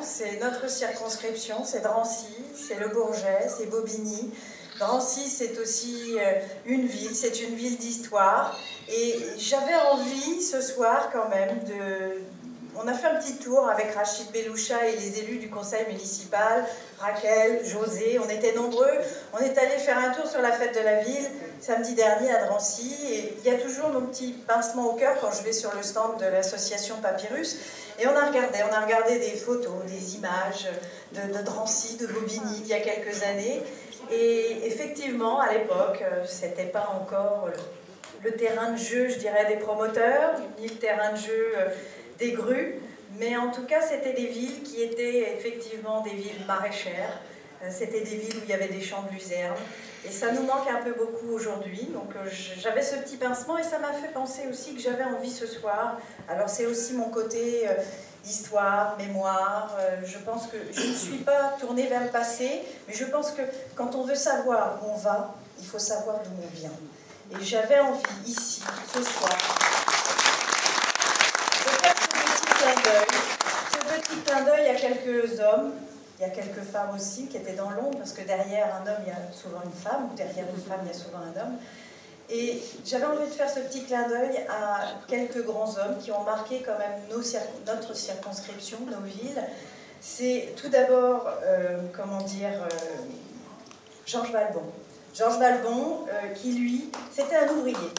C'est notre circonscription, c'est Drancy, c'est Le Bourget, c'est Bobigny. Drancy, c'est aussi une ville d'histoire. Et j'avais envie ce soir quand même de... On a fait un petit tour avec Rachid Belloucha et les élus du conseil municipal, Raquel, José, on était nombreux. On est allé faire un tour sur la fête de la ville samedi dernier à Drancy. Et il y a toujours mon petit pincement au cœur quand je vais sur le stand de l'association Papyrus. Et on a regardé des photos, des images de Drancy, de Bobigny, il y a quelques années. Et effectivement, à l'époque, c'était pas encore le terrain de jeu, je dirais, des promoteurs, ni le terrain de jeu des grues, mais en tout cas, c'était des villes qui étaient effectivement des villes maraîchères. C'était des villes où il y avait des champs de luzerne. Et ça nous manque un peu beaucoup aujourd'hui. Donc j'avais ce petit pincement et ça m'a fait penser aussi que j'avais envie ce soir. Alors c'est aussi mon côté histoire, mémoire. Je pense que je ne suis pas tournée vers le passé, mais je pense que quand on veut savoir où on va, il faut savoir d'où on vient. Et j'avais envie ici, ce soir, de faire ce petit clin d'œil à quelques hommes. Il y a quelques femmes aussi qui étaient dans l'ombre, parce que derrière un homme, il y a souvent une femme, ou derrière une femme, il y a souvent un homme. Et j'avais envie de faire ce petit clin d'œil à quelques grands hommes qui ont marqué quand même notre circonscription, nos villes. C'est tout d'abord, Georges Valbon. Georges Valbon, qui lui, c'était un ouvrier.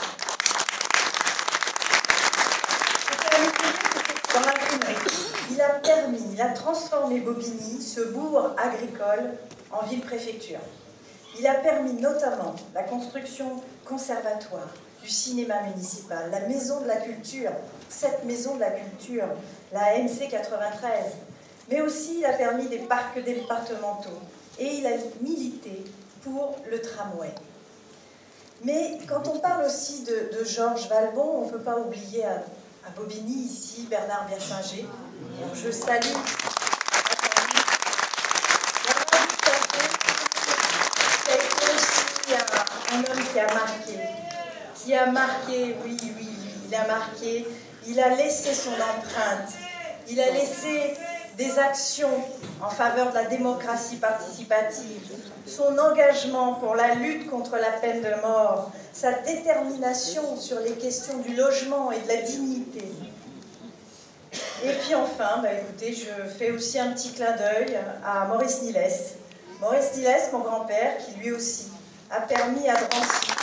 C'était un ouvrier dans l'imprimerie. Il a transformé Bobigny, ce bourg agricole, en ville-préfecture. Il a permis notamment la construction conservatoire du cinéma municipal, la maison de la culture, cette maison de la culture, la MC 93, mais aussi il a permis des parcs départementaux et il a milité pour le tramway. Mais quand on parle aussi de Georges Valbon, on ne peut pas oublier à Bobigny, ici, Bernard Bersinger. Je salue un homme qui a marqué, oui, il a marqué, il a laissé son empreinte, il a laissé des actions en faveur de la démocratie participative, son engagement pour la lutte contre la peine de mort, sa détermination sur les questions du logement et de la dignité. Et puis enfin, écoutez, je fais aussi un petit clin d'œil à Maurice Nilès. Maurice Nilès, mon grand-père, qui lui aussi a permis à Drancy de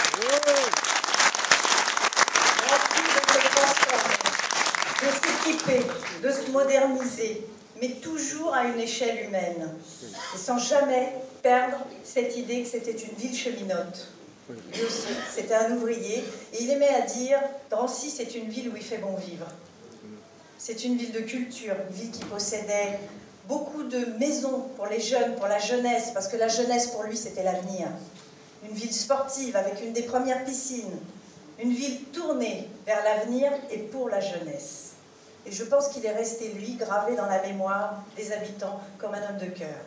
se transformer, de s'équiper, de se moderniser, mais toujours à une échelle humaine, et sans jamais perdre cette idée que c'était une ville cheminote. Lui aussi, c'était un ouvrier, et il aimait à dire « Drancy, c'est une ville où il fait bon vivre ». C'est une ville de culture, une ville qui possédait beaucoup de maisons pour les jeunes, pour la jeunesse, parce que la jeunesse, pour lui, c'était l'avenir. Une ville sportive avec une des premières piscines, une ville tournée vers l'avenir et pour la jeunesse. Et je pense qu'il est resté, lui, gravé dans la mémoire des habitants comme un homme de cœur.